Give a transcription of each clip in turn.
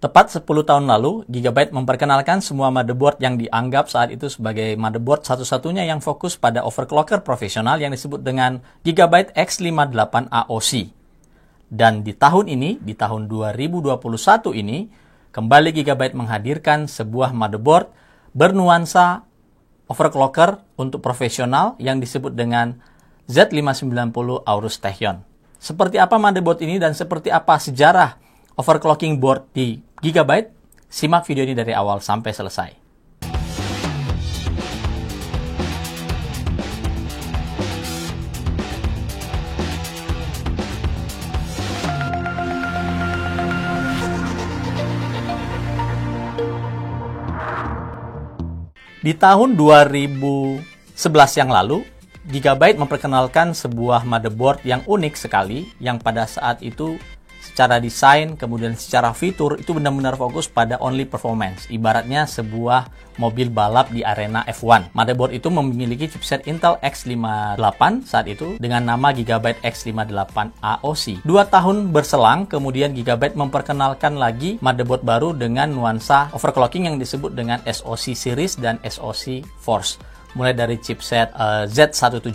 Tepat 10 tahun lalu, Gigabyte memperkenalkan semua motherboard yang dianggap saat itu sebagai motherboard satu-satunya yang fokus pada overclocker profesional yang disebut dengan Gigabyte X58 AOC. Dan di tahun ini, di tahun 2021 ini, kembali Gigabyte menghadirkan sebuah motherboard bernuansa overclocker untuk profesional yang disebut dengan Z590 Aorus Tachyon. Seperti apa motherboard ini dan seperti apa sejarah overclocking board di Gigabyte? Simak video ini dari awal sampai selesai. Di tahun 2011 yang lalu, Gigabyte memperkenalkan sebuah motherboard yang unik sekali, yang pada saat itu secara desain, kemudian secara fitur, itu benar-benar fokus pada only performance. Ibaratnya sebuah mobil balap di arena F1. Motherboard itu memiliki chipset Intel X58 saat itu dengan nama Gigabyte X58 AOC. 2 tahun berselang, kemudian Gigabyte memperkenalkan lagi motherboard baru dengan nuansa overclocking yang disebut dengan SoC Series dan SoC Force. Mulai dari chipset Z170,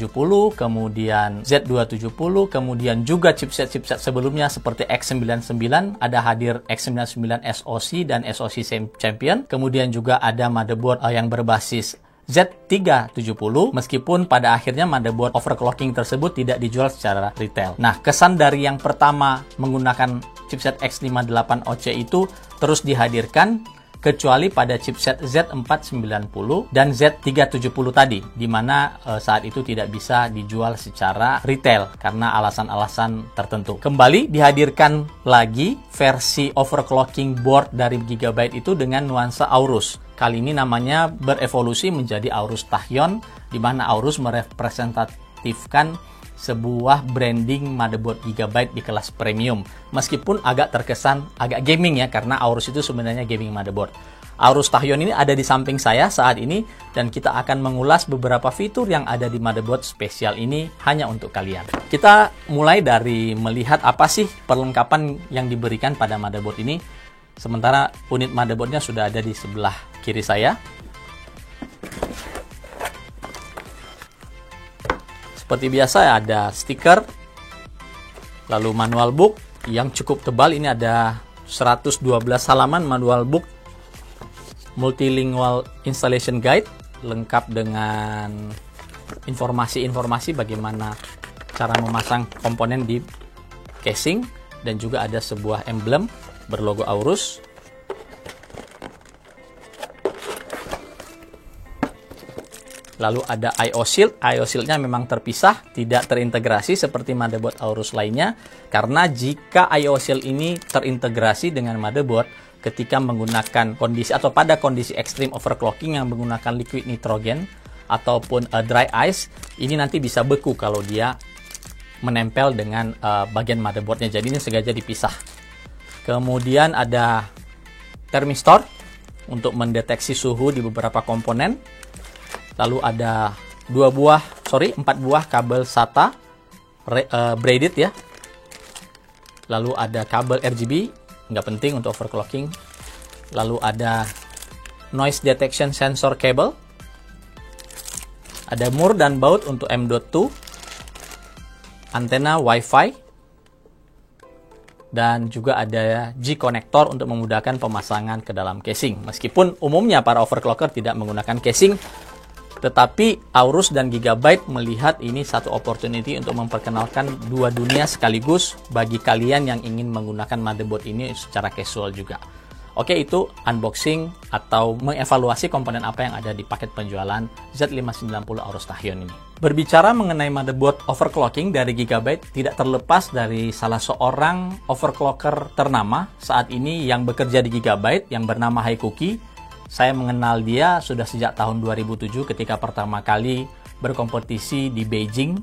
kemudian Z270, kemudian juga chipset-chipset sebelumnya seperti X99, ada hadir X99 SoC dan SoC Champion. Kemudian juga ada motherboard yang berbasis Z370, meskipun pada akhirnya motherboard overclocking tersebut tidak dijual secara retail. Nah, kesan dari yang pertama menggunakan chipset X58 OC itu terus dihadirkan, kecuali pada chipset Z490 dan Z370 tadi, di mana saat itu tidak bisa dijual secara retail karena alasan-alasan tertentu. Kembali dihadirkan lagi versi overclocking board dari Gigabyte itu dengan nuansa Aorus. Kali ini namanya berevolusi menjadi Aorus Tachyon, di mana Aorus merepresentatifkan sebuah branding motherboard Gigabyte di kelas premium. Meskipun agak terkesan agak gaming ya, karena Aorus itu sebenarnya gaming motherboard. Aorus Tachyon ini ada di samping saya saat ini, dan kita akan mengulas beberapa fitur yang ada di motherboard spesial ini hanya untuk kalian. Kita mulai dari melihat apa sih perlengkapan yang diberikan pada motherboard ini. Sementara unit motherboardnya sudah ada di sebelah kiri saya. Seperti biasa ada stiker, lalu manual book yang cukup tebal. Ini ada 112 halaman manual book multilingual installation guide, lengkap dengan informasi-informasi bagaimana cara memasang komponen di casing, dan juga ada sebuah emblem berlogo Aorus. Lalu ada I/O Shield. I/O Shield-nya memang terpisah, tidak terintegrasi seperti motherboard Aorus lainnya, karena jika I/O Shield ini terintegrasi dengan motherboard ketika menggunakan kondisi atau pada kondisi ekstrim overclocking yang menggunakan liquid nitrogen ataupun dry ice, ini nanti bisa beku kalau dia menempel dengan bagian motherboardnya. Jadi ini sengaja dipisah. Kemudian ada thermistor untuk mendeteksi suhu di beberapa komponen. Lalu ada 4 buah kabel SATA braided ya. Lalu ada kabel RGB, nggak penting untuk overclocking. Lalu ada noise detection sensor cable. Ada mur dan baut untuk M.2, antena Wi-Fi, dan juga ada G-connector untuk memudahkan pemasangan ke dalam casing. Meskipun umumnya para overclocker tidak menggunakan casing, tetapi Aorus dan Gigabyte melihat ini satu opportunity untuk memperkenalkan dua dunia sekaligus bagi kalian yang ingin menggunakan motherboard ini secara casual juga. Oke, itu unboxing atau mengevaluasi komponen apa yang ada di paket penjualan Z590 Aorus Tachyon ini. Berbicara mengenai motherboard overclocking dari Gigabyte, tidak terlepas dari salah seorang overclocker ternama saat ini yang bekerja di Gigabyte yang bernama Haikuki. Saya mengenal dia sudah sejak tahun 2007 ketika pertama kali berkompetisi di Beijing.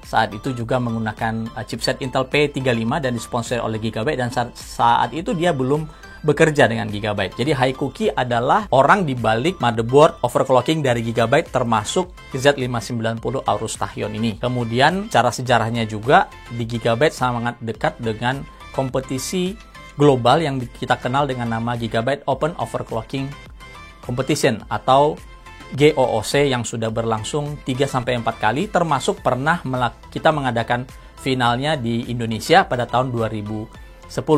Saat itu juga menggunakan chipset Intel P35 dan disponsori oleh Gigabyte, dan saat itu dia belum bekerja dengan Gigabyte. Jadi Haikuki adalah orang di balik motherboard overclocking dari Gigabyte, termasuk Z590 Aorus Tachyon ini. Kemudian cara sejarahnya juga di Gigabyte sangat dekat dengan kompetisi global yang kita kenal dengan nama Gigabyte Open Overclocking Competition atau GOOC yang sudah berlangsung 3-4 kali, termasuk pernah kita mengadakan finalnya di Indonesia pada tahun 2010,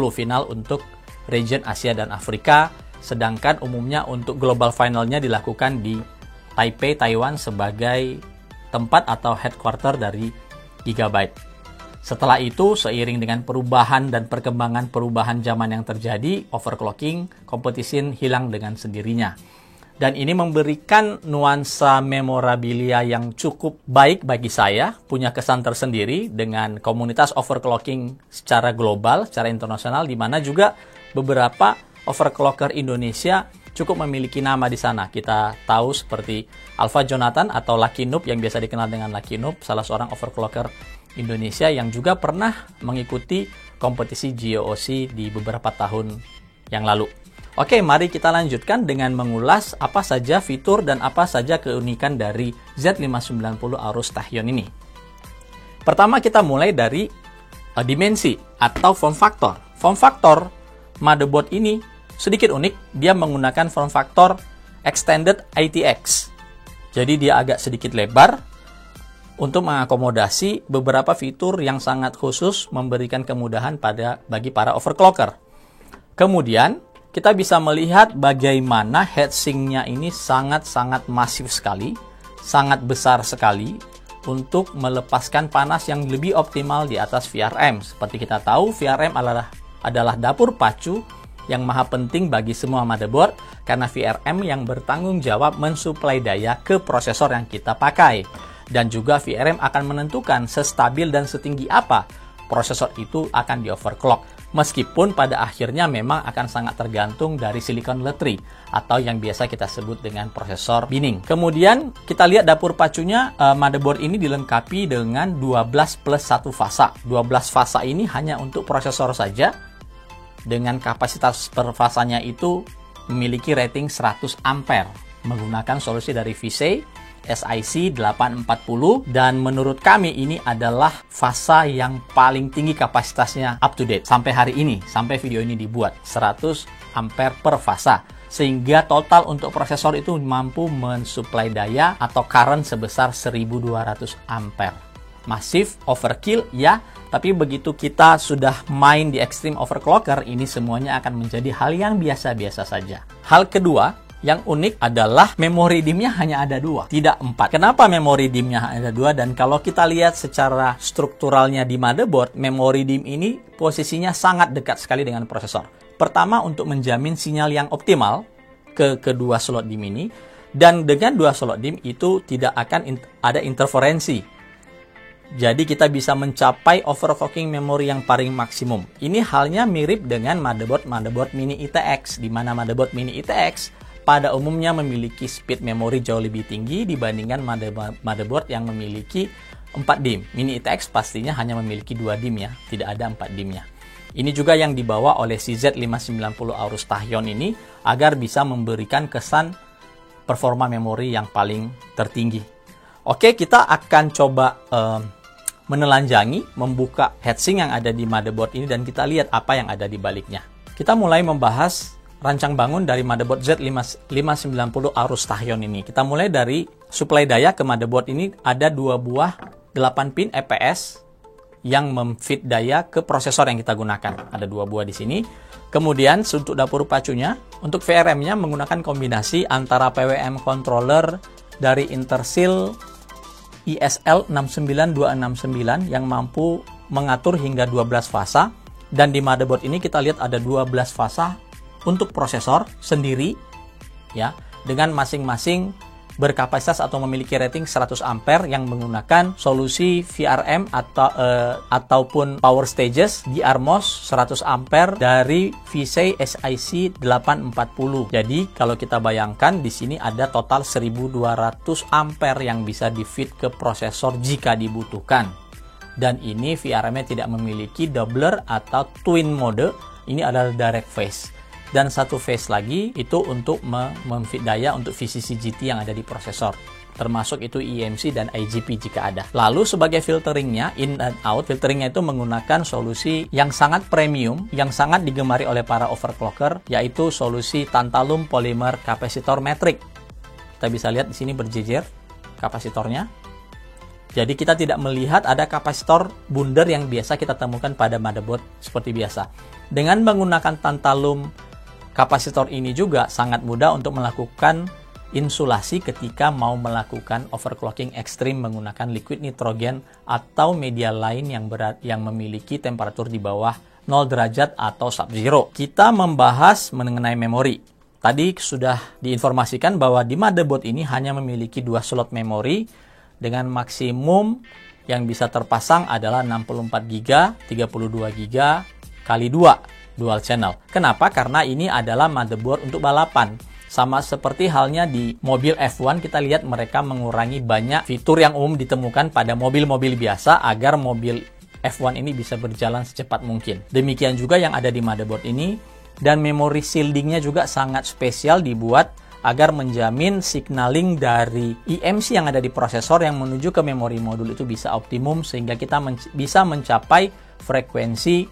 final untuk region Asia dan Afrika, sedangkan umumnya untuk global finalnya dilakukan di Taipei, Taiwan sebagai tempat atau headquarter dari Gigabyte. Setelah itu, seiring dengan perubahan dan perkembangan zaman yang terjadi, overclocking competition hilang dengan sendirinya. Dan ini memberikan nuansa memorabilia yang cukup baik bagi saya, punya kesan tersendiri dengan komunitas overclocking secara global, secara internasional, di mana juga beberapa overclocker Indonesia cukup memiliki nama di sana. Kita tahu seperti Alpha Jonathan atau Lucky Noob yang biasa dikenal dengan Lucky Noob, salah seorang overclocker Indonesia yang juga pernah mengikuti kompetisi GOOC di beberapa tahun yang lalu. Oke, mari kita lanjutkan dengan mengulas apa saja fitur dan apa saja keunikan dari Z590 Aorus Tachyon ini. Pertama kita mulai dari dimensi atau form factor. Form factor motherboard ini sedikit unik, dia menggunakan form factor extended ITX. Jadi dia agak sedikit lebar untuk mengakomodasi beberapa fitur yang sangat khusus memberikan kemudahan bagi para overclocker. Kemudian kita bisa melihat bagaimana heatsinknya ini sangat-sangat masif sekali, sangat besar sekali untuk melepaskan panas yang lebih optimal di atas VRM. Seperti kita tahu, VRM adalah dapur pacu yang maha penting bagi semua motherboard karena VRM yang bertanggung jawab mensuplai daya ke prosesor yang kita pakai. Dan juga VRM akan menentukan sestabil dan setinggi apa prosesor itu akan di overclock. Meskipun pada akhirnya memang akan sangat tergantung dari silicon layer 3 atau yang biasa kita sebut dengan prosesor binning. Kemudian kita lihat dapur pacunya, motherboard ini dilengkapi dengan 12 plus 1 fasa. 12 fasa ini hanya untuk prosesor saja, dengan kapasitas per fasanya itu memiliki rating 100 ampere menggunakan solusi dari Visay SiC 840, dan menurut kami ini adalah fasa yang paling tinggi kapasitasnya up to date sampai hari ini, sampai video ini dibuat, 100 ampere per fasa, sehingga total untuk prosesor itu mampu mensuplai daya atau current sebesar 1200 ampere. Masif, overkill, ya, tapi begitu kita sudah main di extreme overclocker, ini semuanya akan menjadi hal yang biasa-biasa saja. Hal kedua yang unik adalah memori DIM-nya hanya ada 2, tidak 4. Kenapa memori DIM-nya hanya ada 2? Dan kalau kita lihat secara strukturalnya di motherboard, memori DIM ini posisinya sangat dekat sekali dengan prosesor. Pertama, untuk menjamin sinyal yang optimal ke kedua slot DIM ini, dan dengan 2 slot DIM itu tidak akan ada interferensi. Jadi kita bisa mencapai overclocking memori yang paling maksimum. Ini halnya mirip dengan motherboard mini ITX, di mana motherboard mini ITX pada umumnya memiliki speed memori jauh lebih tinggi dibandingkan motherboard yang memiliki 4 DIM. Mini ITX pastinya hanya memiliki 2 DIM ya, tidak ada 4 DIM-nya. Ini juga yang dibawa oleh si Z590 Aorus Tachyon ini agar bisa memberikan kesan performa memori yang paling tertinggi. Oke, kita akan coba menelanjangi, membuka heatsink yang ada di motherboard ini dan kita lihat apa yang ada di baliknya. Kita mulai membahas rancang bangun dari motherboard Z590 Aorus Tachyon ini. Kita mulai dari suplai daya ke motherboard ini, ada 2 buah 8 pin EPS yang memfeed daya ke prosesor yang kita gunakan. Ada 2 buah di sini. Kemudian untuk dapur pacunya, untuk VRM-nya menggunakan kombinasi antara PWM controller dari Intersil ISL 69269 yang mampu mengatur hingga 12 fasa, dan di motherboard ini kita lihat ada 12 fasa untuk prosesor sendiri ya, dengan masing-masing berkapasitas atau memiliki rating 100 ampere yang menggunakan solusi VRM ataupun power stages di DRMOS 100 ampere dari Visay SiC 840. Jadi kalau kita bayangkan di sini ada total 1200 ampere yang bisa di-feed ke prosesor jika dibutuhkan. Dan ini VRM-nya tidak memiliki doubler atau twin mode, ini adalah direct phase. Dan satu phase lagi itu untuk memfeed daya untuk VCC GT yang ada di prosesor. termasuk itu EMC dan IGP jika ada. Lalu sebagai filteringnya, in and out, filteringnya itu menggunakan solusi yang sangat premium, yang sangat digemari oleh para overclocker, yaitu solusi tantalum polymer kapasitor metrik. Kita bisa lihat di sini berjejer kapasitornya. Jadi kita tidak melihat ada kapasitor bundar yang biasa kita temukan pada motherboard seperti biasa. Dengan menggunakan tantalum kapasitor ini juga sangat mudah untuk melakukan insulasi ketika mau melakukan overclocking ekstrim menggunakan liquid nitrogen atau media lain yang memiliki temperatur di bawah 0 derajat atau sub-zero. Kita membahas mengenai memori. Tadi sudah diinformasikan bahwa di motherboard ini hanya memiliki 2 slot memori dengan maksimum yang bisa terpasang adalah 64 GB, 32 GB kali 2 dual channel. Kenapa? Karena ini adalah motherboard untuk balapan. Sama seperti halnya di mobil F1, kita lihat mereka mengurangi banyak fitur yang umum ditemukan pada mobil-mobil biasa agar mobil F1 ini bisa berjalan secepat mungkin. Demikian juga yang ada di motherboard ini, dan memori shieldingnya juga sangat spesial dibuat agar menjamin signaling dari EMC yang ada di prosesor yang menuju ke memori modul itu bisa optimum sehingga kita bisa mencapai frekuensi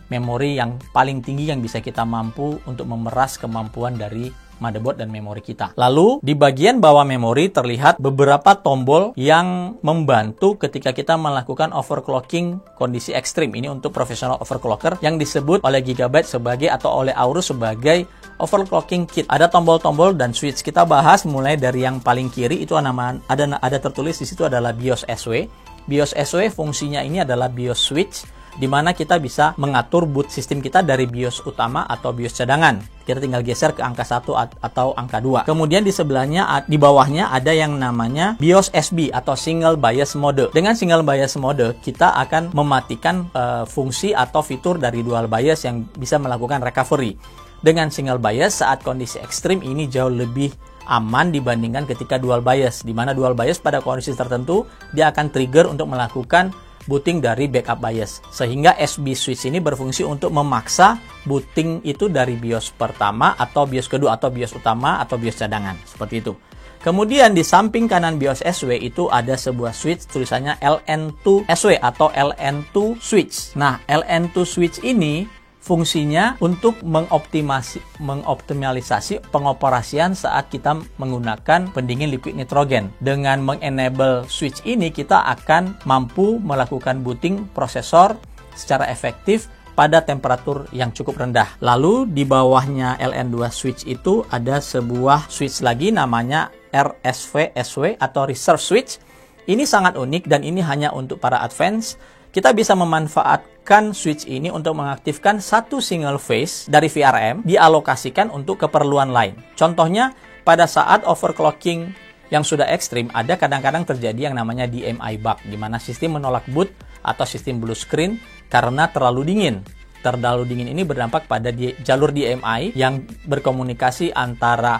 memori yang paling tinggi yang bisa kita mampu untuk memeras kemampuan dari motherboard dan memori kita. Lalu di bagian bawah memori terlihat beberapa tombol yang membantu ketika kita melakukan overclocking kondisi ekstrim. Ini untuk professional overclocker yang disebut oleh Gigabyte sebagai atau oleh Aorus sebagai overclocking kit. Ada tombol-tombol dan switch. Kita bahas mulai dari yang paling kiri itu ada tertulis di situ adalah BIOS SW. BIOS SW fungsinya ini adalah BIOS switch, di mana kita bisa mengatur boot sistem kita dari BIOS utama atau BIOS cadangan. Kita tinggal geser ke angka 1 atau angka 2. Kemudian di sebelahnya, di bawahnya ada yang namanya BIOS SB atau Single Bias Mode. Dengan Single Bias Mode, kita akan mematikan fungsi atau fitur dari Dual Bias yang bisa melakukan recovery. Dengan Single Bias, saat kondisi ekstrim ini jauh lebih aman dibandingkan ketika Dual Bias, di mana Dual Bias pada kondisi tertentu, dia akan trigger untuk melakukan booting dari backup bias, sehingga SB switch ini berfungsi untuk memaksa booting itu dari BIOS pertama atau BIOS kedua atau BIOS utama atau BIOS cadangan, seperti itu. Kemudian di samping kanan BIOS SW itu ada sebuah switch tulisannya LN2 SW atau LN2 switch. Nah, LN2 switch ini fungsinya untuk mengoptimalisasi pengoperasian saat kita menggunakan pendingin liquid nitrogen. Dengan mengenable switch ini, kita akan mampu melakukan booting prosesor secara efektif pada temperatur yang cukup rendah. Lalu di bawahnya LN2 switch itu ada sebuah switch lagi namanya RSV SW atau reserve switch. Ini sangat unik dan ini hanya untuk para advance. Kita bisa memanfaatkan switch ini untuk mengaktifkan satu single phase dari VRM dialokasikan untuk keperluan lain. Contohnya, pada saat overclocking yang sudah ekstrim, ada kadang-kadang terjadi yang namanya DMI bug, di mana sistem menolak boot atau sistem blue screen karena terlalu dingin. Terlalu dingin ini berdampak pada jalur DMI yang berkomunikasi antara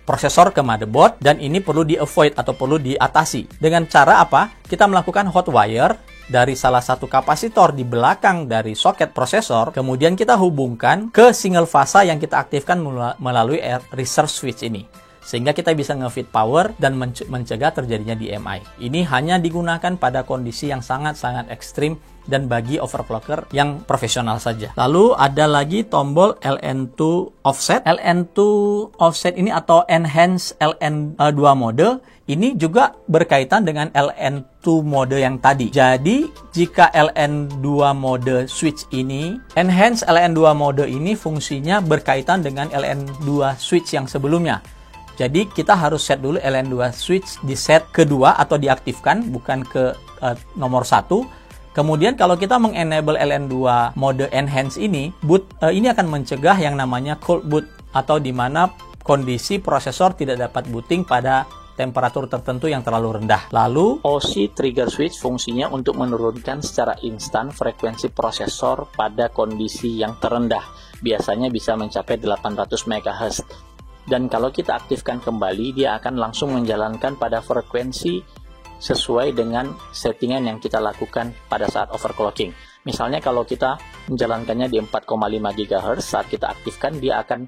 prosesor ke motherboard, dan ini perlu di-avoid atau perlu diatasi. Dengan cara apa? Kita melakukan hot wire dari salah satu kapasitor di belakang dari soket prosesor, kemudian kita hubungkan ke single fasa yang kita aktifkan melalui reserve switch ini. Sehingga kita bisa nge-feed power dan mencegah terjadinya DMI. Ini hanya digunakan pada kondisi yang sangat-sangat ekstrim dan bagi overclocker yang profesional saja. Lalu ada lagi tombol LN2 offset. LN2 offset ini atau enhance LN2 mode ini juga berkaitan dengan LN2 mode yang tadi. Jadi jika LN2 mode switch ini, enhance LN2 mode ini fungsinya berkaitan dengan LN2 switch yang sebelumnya. Jadi kita harus set dulu LN2 switch di set kedua atau diaktifkan, bukan ke nomor 1. Kemudian kalau kita mengenable LN2 mode enhance ini, ini akan mencegah yang namanya cold boot atau di mana kondisi prosesor tidak dapat booting pada temperatur tertentu yang terlalu rendah. Lalu OC trigger switch fungsinya untuk menurunkan secara instan frekuensi prosesor pada kondisi yang terendah. Biasanya bisa mencapai 800 MHz. Dan kalau kita aktifkan kembali, dia akan langsung menjalankan pada frekuensi sesuai dengan settingan yang kita lakukan pada saat overclocking. Misalnya kalau kita menjalankannya di 4,5 GHz, saat kita aktifkan dia akan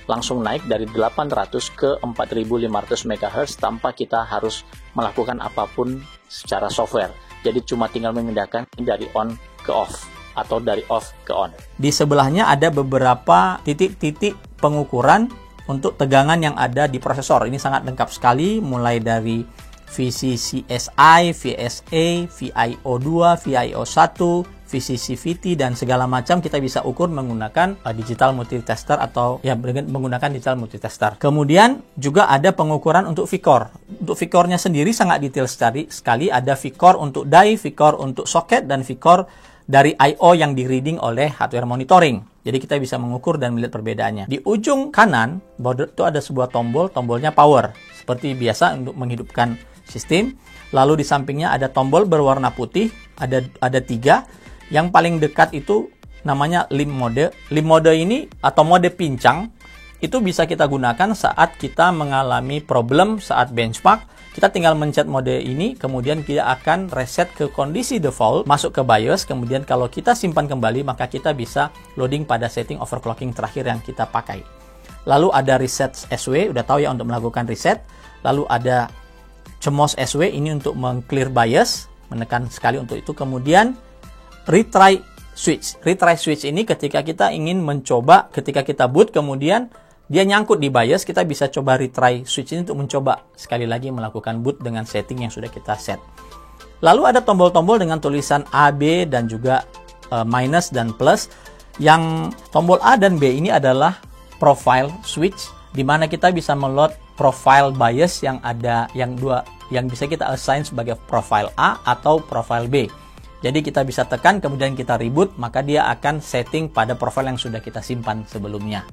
langsung naik dari 800 ke 4500 MHz tanpa kita harus melakukan apapun secara software. Jadi cuma tinggal memindahkan dari on ke off atau dari off ke on. Di sebelahnya ada beberapa titik-titik pengukuran untuk tegangan yang ada di prosesor. Ini sangat lengkap sekali, mulai dari VCCSI, VSA, VIO2, VIO1, VCCVT, dan segala macam kita bisa ukur menggunakan digital multitester atau ya menggunakan digital multitester. Kemudian juga ada pengukuran untuk V-core. Untuk V-core-nya sendiri sangat detail sekali. Ada V-core untuk die, V-core untuk socket, dan V-core dari I/O yang di-reading oleh hardware monitoring. Jadi kita bisa mengukur dan melihat perbedaannya. Di ujung kanan border itu ada sebuah tombol, tombolnya power. Seperti biasa untuk menghidupkan sistem. Lalu di sampingnya ada tombol berwarna putih, ada 3. Yang paling dekat itu namanya limp mode. Limp mode ini atau mode pincang itu bisa kita gunakan saat kita mengalami problem saat benchmark. Kita tinggal mencet mode ini, kemudian kita akan reset ke kondisi default, masuk ke BIOS, kemudian kalau kita simpan kembali, maka kita bisa loading pada setting overclocking terakhir yang kita pakai. Lalu ada reset SW, udah tahu ya untuk melakukan reset. Lalu ada CMOS SW, ini untuk meng-clear BIOS, menekan sekali untuk itu. Kemudian retry switch. Retry switch ini ketika kita ingin mencoba, ketika kita boot, kemudian dia nyangkut di BIOS, kita bisa coba retry switch ini untuk mencoba sekali lagi melakukan boot dengan setting yang sudah kita set. Lalu ada tombol-tombol dengan tulisan A, B, dan juga minus dan plus. Yang tombol A dan B ini adalah profile switch, di mana kita bisa meload profile BIOS yang ada, yang bisa kita assign sebagai profile A atau profile B. Jadi kita bisa tekan, kemudian kita reboot, maka dia akan setting pada profile yang sudah kita simpan sebelumnya.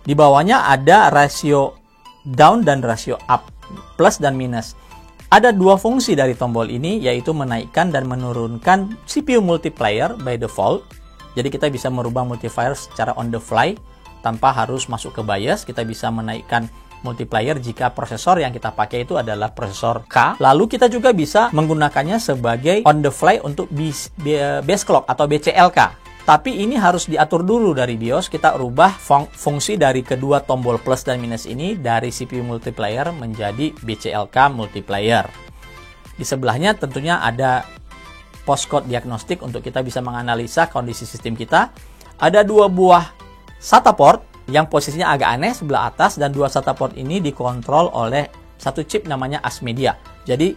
Di bawahnya ada rasio down dan rasio up, plus dan minus. Ada 2 fungsi dari tombol ini, yaitu menaikkan dan menurunkan CPU multiplier by default. Jadi kita bisa merubah multiplier secara on the fly, tanpa harus masuk ke BIOS. Kita bisa menaikkan multiplier jika prosesor yang kita pakai itu adalah prosesor K. Lalu kita juga bisa menggunakannya sebagai on the fly untuk base clock atau BCLK. Tapi ini harus diatur dulu dari BIOS. Kita rubah fungsi dari kedua tombol plus dan minus ini dari CPU multiplier menjadi BCLK multiplier. Di sebelahnya tentunya ada postcode diagnostik untuk kita bisa menganalisa kondisi sistem kita. Ada 2 buah SATA port yang posisinya agak aneh sebelah atas, dan 2 SATA port ini dikontrol oleh satu chip namanya ASMedia. Jadi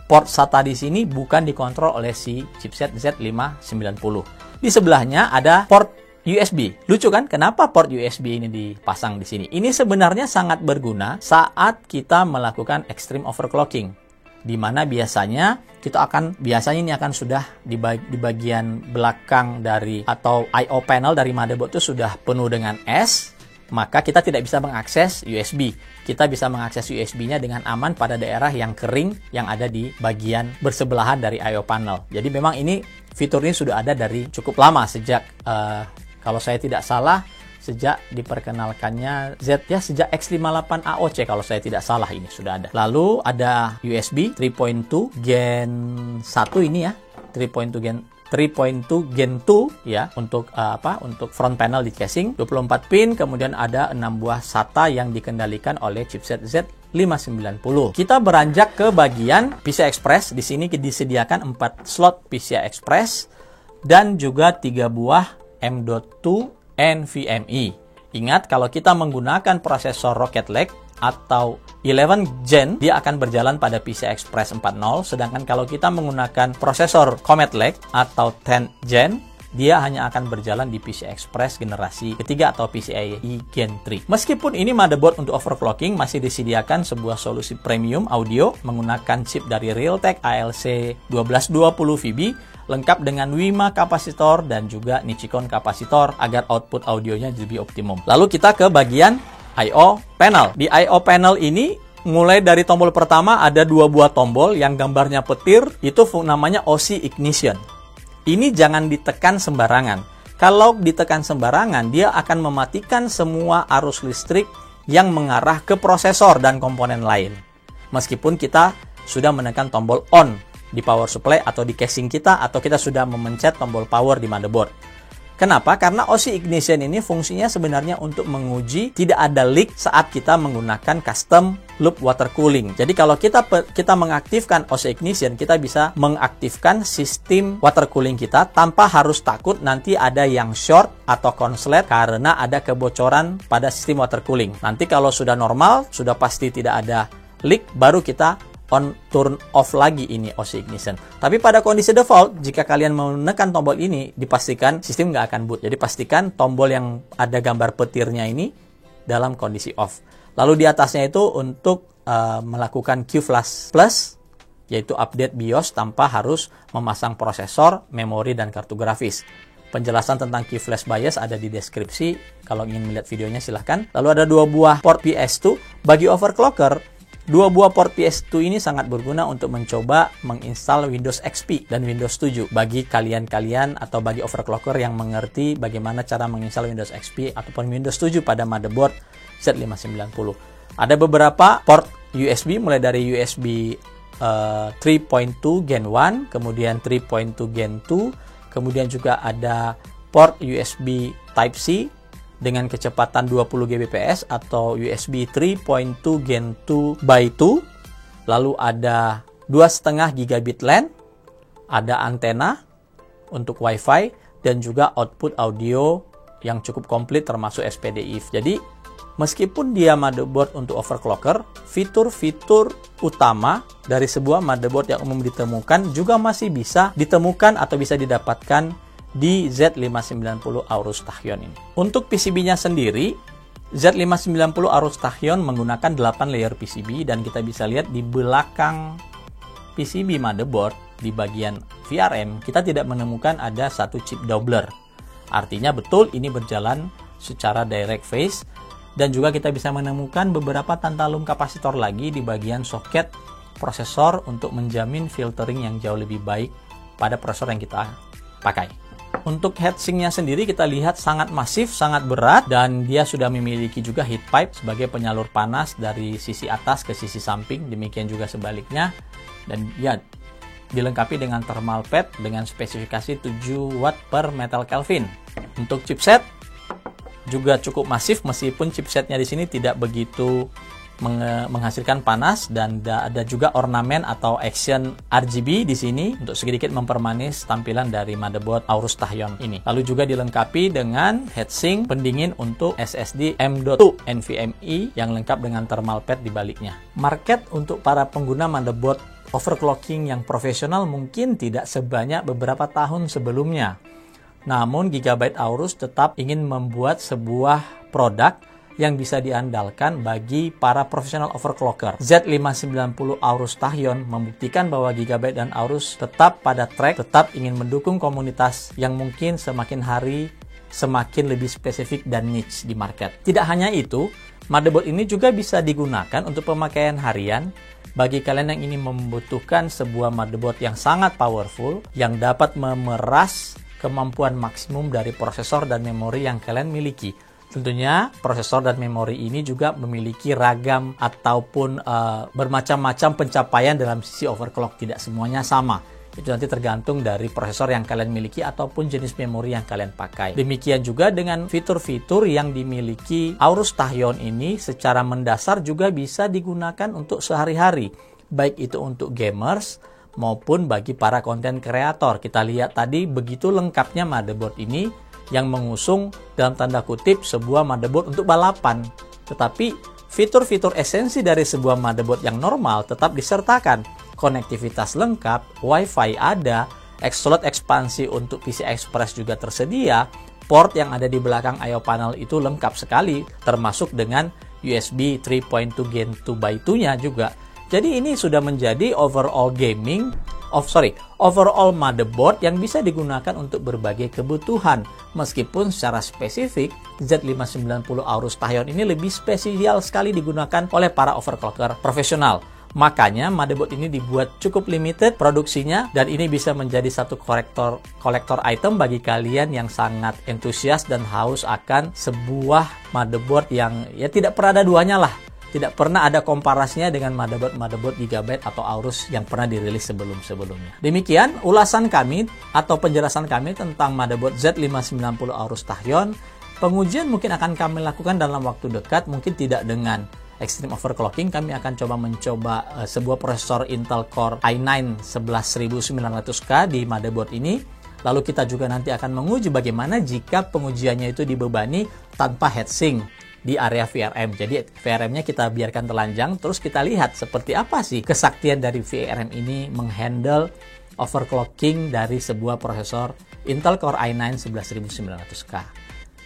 port SATA di sini bukan dikontrol oleh si chipset Z590. Di sebelahnya ada port USB. Lucu kan? Kenapa port USB ini dipasang di sini? Ini sebenarnya sangat berguna saat kita melakukan extreme overclocking, di mana biasanya ini akan sudah di bagian belakang dari atau I/O panel dari motherboard itu sudah penuh dengan es, maka kita tidak bisa mengakses USB. Kita bisa mengakses USB-nya dengan aman pada daerah yang kering yang ada di bagian bersebelahan dari I/O panel. Jadi memang ini fitur ini sudah ada dari cukup lama, sejak kalau saya tidak salah sejak diperkenalkannya sejak X58 AOC kalau saya tidak salah ini sudah ada. Lalu ada USB 3.2 Gen 1 ini ya, 3.2 Gen 2 ya untuk untuk front panel di casing 24 pin, kemudian ada 6 buah SATA yang dikendalikan oleh chipset Z590. Kita beranjak ke bagian PCI Express. Di sini disediakan 4 slot PCI Express dan juga 3 buah M.2 NVMe. Ingat, kalau kita menggunakan prosesor Rocket Lake atau 11 Gen, dia akan berjalan pada PCI Express 4.0. Sedangkan kalau kita menggunakan prosesor Comet Lake atau 10 Gen, dia hanya akan berjalan di PCI Express generasi ketiga atau PCIe Gen 3. Meskipun ini motherboard untuk overclocking, masih disediakan sebuah solusi premium audio menggunakan chip dari Realtek ALC 1220VB, lengkap dengan WiMA kapasitor dan juga Nichicon kapasitor agar output audionya lebih optimum. Lalu kita ke bagian I/O panel. Di I/O panel ini mulai dari tombol pertama ada 2 buah tombol yang gambarnya petir, itu namanya OC ignition. Ini jangan ditekan sembarangan. Kalau ditekan sembarangan, dia akan mematikan semua arus listrik yang mengarah ke prosesor dan komponen lain. Meskipun kita sudah menekan tombol on di power supply atau di casing kita, atau kita sudah memencet tombol power di motherboard. Kenapa? Karena OC Ignition ini fungsinya sebenarnya untuk menguji tidak ada leak saat kita menggunakan custom loop water cooling. Jadi kalau kita mengaktifkan OC Ignition, kita bisa mengaktifkan sistem water cooling kita tanpa harus takut nanti ada yang short atau konslet karena ada kebocoran pada sistem water cooling. Nanti kalau sudah normal, sudah pasti tidak ada leak, baru kita on turn off lagi ini OC Ignition. Tapi pada kondisi default, jika kalian menekan tombol ini, dipastikan sistem nggak akan boot. Jadi pastikan tombol yang ada gambar petirnya ini dalam kondisi off. Lalu di atasnya itu untuk melakukan QFlash Plus, yaitu update BIOS tanpa harus memasang prosesor, memori, dan kartu grafis. Penjelasan tentang QFlash BIOS ada di deskripsi. Kalau ingin melihat videonya silahkan. Lalu ada 2 buah port PS2. Bagi overclocker, 2 buah port PS2 ini sangat berguna untuk mencoba menginstal Windows XP dan Windows 7 bagi kalian-kalian atau bagi overclocker yang mengerti bagaimana cara menginstal Windows XP ataupun Windows 7 pada motherboard Z590. Ada beberapa port USB mulai dari USB 3.2 Gen 1, kemudian 3.2 Gen 2, kemudian juga ada port USB Type-C dengan kecepatan 20 Gbps atau USB 3.2 Gen 2 by 2. Lalu ada 2,5 gigabit LAN, ada antena untuk WiFi, dan juga output audio yang cukup komplit termasuk SPDIF. Jadi meskipun dia motherboard untuk overclocker, fitur-fitur utama dari sebuah motherboard yang umum ditemukan juga masih bisa ditemukan atau bisa didapatkan di Z590 Aorus Tachyon ini. Untuk PCB-nya sendiri, Z590 Aorus Tachyon menggunakan 8 layer PCB, dan kita bisa lihat di belakang PCB motherboard di bagian VRM kita tidak menemukan ada satu chip doubler. Artinya betul ini berjalan secara direct phase, dan juga kita bisa menemukan beberapa tantalum kapasitor lagi di bagian soket prosesor untuk menjamin filtering yang jauh lebih baik pada prosesor yang kita pakai. Untuk heatsinknya sendiri kita lihat sangat masif, sangat berat, dan dia sudah memiliki juga heat pipe sebagai penyalur panas dari sisi atas ke sisi samping, demikian juga sebaliknya. Dan ya dilengkapi dengan thermal pad dengan spesifikasi 7 watt per meter Kelvin. Untuk chipset juga cukup masif, meskipun chipsetnya di sini tidak begitu menghasilkan panas, dan ada juga ornamen atau action RGB di sini untuk sedikit mempermanis tampilan dari motherboard Aorus Tachyon ini. Lalu juga dilengkapi dengan heatsink pendingin untuk SSD M.2 NVMe yang lengkap dengan thermal pad di baliknya. Market untuk para pengguna motherboard overclocking yang profesional mungkin tidak sebanyak beberapa tahun sebelumnya. Namun Gigabyte Aorus tetap ingin membuat sebuah produk yang bisa diandalkan bagi para profesional overclocker. Z590 Aorus Tachyon membuktikan bahwa Gigabyte dan Aorus tetap pada track, tetap ingin mendukung komunitas yang mungkin semakin hari semakin lebih spesifik dan niche di market. Tidak hanya itu, motherboard ini juga bisa digunakan untuk pemakaian harian bagi kalian yang ingin membutuhkan sebuah motherboard yang sangat powerful, yang dapat memeras kemampuan maksimum dari prosesor dan memori yang kalian miliki. Tentunya prosesor dan memori ini juga memiliki ragam ataupun bermacam-macam pencapaian dalam sisi overclock. Tidak semuanya sama. Itu nanti tergantung dari prosesor yang kalian miliki ataupun jenis memori yang kalian pakai. Demikian juga dengan fitur-fitur yang dimiliki Aorus Tachyon ini secara mendasar juga bisa digunakan untuk sehari-hari. Baik itu untuk gamers maupun bagi para konten kreator. Kita lihat tadi begitu lengkapnya motherboard ini yang mengusung dalam tanda kutip sebuah motherboard untuk balapan. Tetapi fitur-fitur esensi dari sebuah motherboard yang normal tetap disertakan. Konektivitas lengkap, WiFi ada, slot ekspansi untuk PCI Express juga tersedia, port yang ada di belakang I/O panel itu lengkap sekali, termasuk dengan USB 3.2 Gen 2x2-nya juga. Jadi ini sudah menjadi overall motherboard yang bisa digunakan untuk berbagai kebutuhan. Meskipun secara spesifik Z590 Aorus Tachyon ini lebih spesial sekali digunakan oleh para overclocker profesional. Makanya motherboard ini dibuat cukup limited produksinya, dan ini bisa menjadi satu kolektor item bagi kalian yang sangat antusias dan haus akan sebuah motherboard yang ya tidak pernah ada duanya lah. Tidak pernah ada komparasinya dengan motherboard Gigabyte atau Aorus yang pernah dirilis sebelum-sebelumnya. Demikian ulasan kami atau penjelasan kami tentang motherboard Z590 Aorus Tachyon. Pengujian mungkin akan kami lakukan dalam waktu dekat, mungkin tidak dengan extreme overclocking. Kami akan mencoba sebuah prosesor Intel Core i9 11900K di motherboard ini. Lalu kita juga nanti akan menguji bagaimana jika pengujiannya itu dibebani tanpa heatsink di area VRM. Jadi VRM-nya kita biarkan telanjang, terus kita lihat seperti apa sih kesaktian dari VRM ini menghandle overclocking dari sebuah prosesor Intel Core i9 11900K.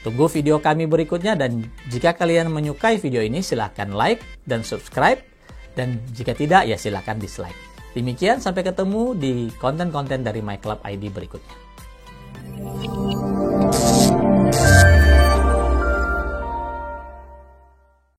Tunggu video kami berikutnya, dan jika kalian menyukai video ini silahkan like dan subscribe, dan jika tidak ya silahkan dislike. Demikian, sampai ketemu di konten-konten dari My Club ID berikutnya.